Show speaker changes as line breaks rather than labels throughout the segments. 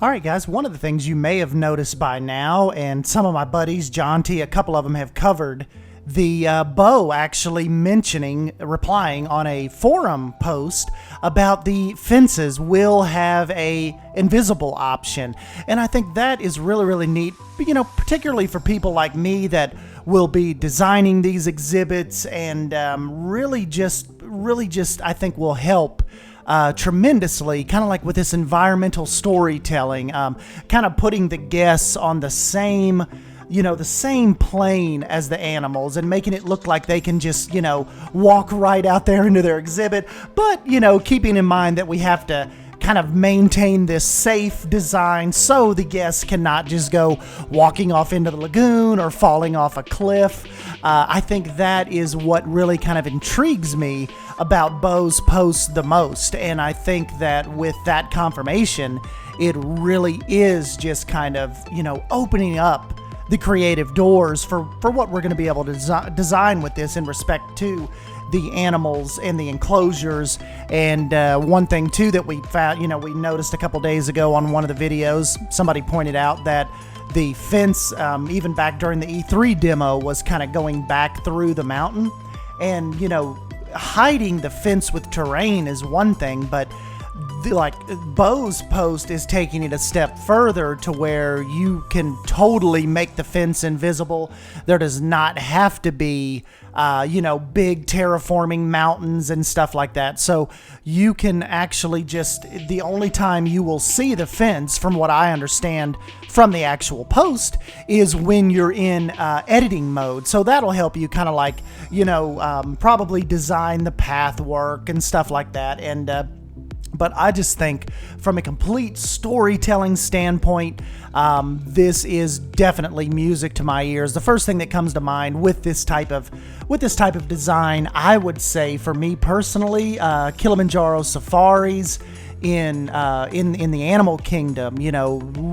All right, guys, one of the things you may have noticed by now, and some of my buddies, John T., a couple of them have covered, the Bo actually replying on a forum post about the fences will have a invisible option. And I think that is really, really neat, particularly for people like me that will be designing these exhibits and really just, I think will help tremendously, kind of like with this environmental storytelling, kind of putting the guests on the same plane as the animals and making it look like they can just, walk right out there into their exhibit. But, keeping in mind that we have to kind of maintain this safe design so the guests cannot just go walking off into the lagoon or falling off a cliff. I think that is what really kind of intrigues me about Bo's post the most. And I think that with that confirmation, it really is just kind of, opening up the creative doors for what we're going to be able to design with this in respect to the animals and the enclosures. And one thing too that we found, we noticed a couple days ago on one of the videos, somebody pointed out that the fence, even back during the E3 demo, was kind of going back through the mountain. And, hiding the fence with terrain is one thing, but Bo's post is taking it a step further to where you can totally make the fence invisible. There does not have to be, big terraforming mountains and stuff like that. So you can actually the only time you will see the fence, from what I understand from the actual post, is when you're in editing mode. So that'll help you kind of like, probably design the path work and stuff like that. And, but I just think from a complete storytelling standpoint, this is definitely music to my ears. The first thing that comes to mind with this type of design, I would say for me personally, Kilimanjaro safaris in the animal kingdom,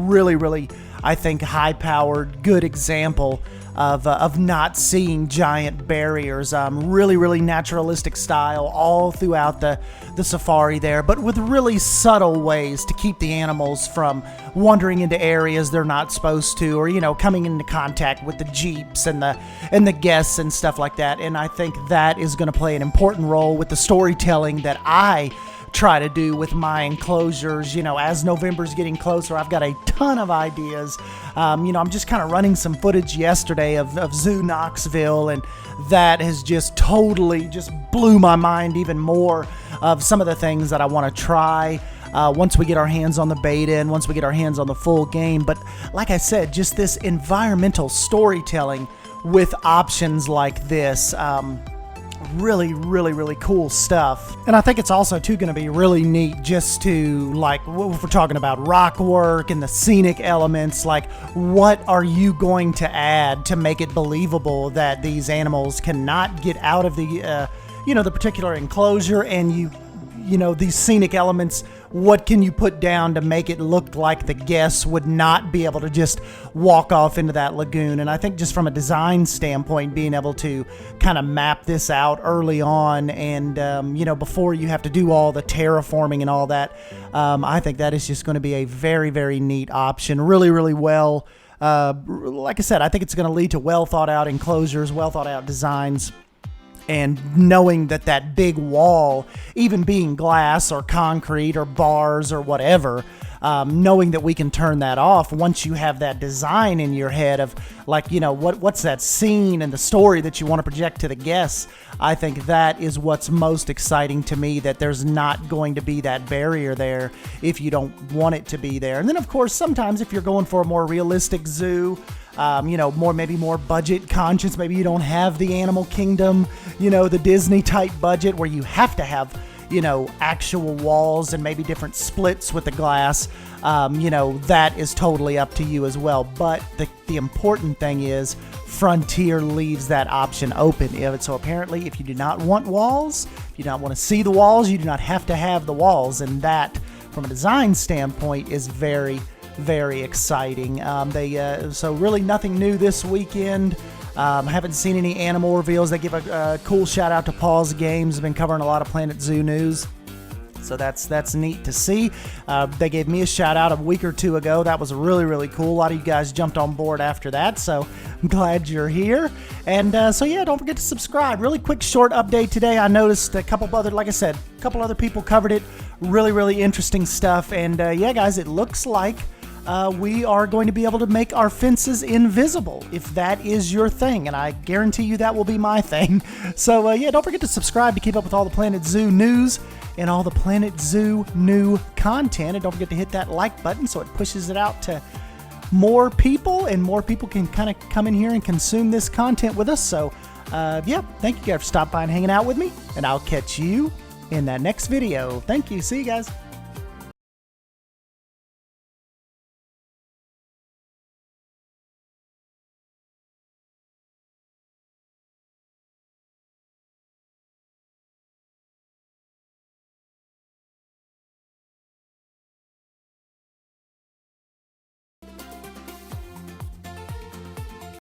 really, I think high-powered, good example of not seeing giant barriers, really naturalistic style all throughout the safari there, but with really subtle ways to keep the animals from wandering into areas they're not supposed to, or coming into contact with the jeeps and the guests and stuff like that. And I think that is going to play an important role with the storytelling that I try to do with my enclosures. As November's getting closer, I've got a ton of ideas. I'm just kind of running some footage yesterday of Zoo Knoxville, and that has just totally just blew my mind even more of some of the things that I want to try once we get our hands on the beta and once we get our hands on the full game. But like I said, just this environmental storytelling with options like this, really cool stuff. And I think it's also too going to be really neat just to, like, if we're talking about rock work and the scenic elements, like what are you going to add to make it believable that these animals cannot get out of the the particular enclosure, and these scenic elements, what can you put down to make it look like the guests would not be able to just walk off into that lagoon? And I think just from a design standpoint, being able to kind of map this out early on and, before you have to do all the terraforming and all that, I think that is just going to be a very, very neat option. Really well. Like I said, I think it's going to lead to well thought out enclosures, well thought out designs. And knowing that big wall, even being glass or concrete or bars or whatever, knowing that we can turn that off once you have that design in your head of, like, what's that scene and the story that you want to project to the guests. I think that is what's most exciting to me, that there's not going to be that barrier there if you don't want it to be there. And then, of course, sometimes if you're going for a more realistic zoo, maybe more budget conscious, maybe you don't have the Animal Kingdom, the Disney type budget where you have to have, actual walls and maybe different splits with the glass, that is totally up to you as well. But the important thing is Frontier leaves that option open. So apparently if you do not want walls, if you do not want to see the walls, you do not have to have the walls. And that, from a design standpoint, is very exciting. So really nothing new this weekend. Haven't seen any animal reveals. They give a cool shout out to Paul's Games. Been covering a lot of Planet Zoo news. So that's neat to see. They gave me a shout out a week or two ago. That was really, really cool. A lot of you guys jumped on board after that, so I'm glad you're here. And so yeah, don't forget to subscribe. Really quick short update today. I noticed a couple other, like I said, a couple other people covered it. Really, really interesting stuff. And yeah, guys, it looks like we are going to be able to make our fences invisible, if that is your thing, and I guarantee you that will be my thing. So yeah, don't forget to subscribe to keep up with all the Planet Zoo news and all the Planet Zoo new content, and don't forget to hit that like button so it pushes it out to more people, and more people can kind of come in here and consume this content with us. So yeah, thank you guys for stopping by and hanging out with me, and I'll catch you in that next video. Thank you. See you guys.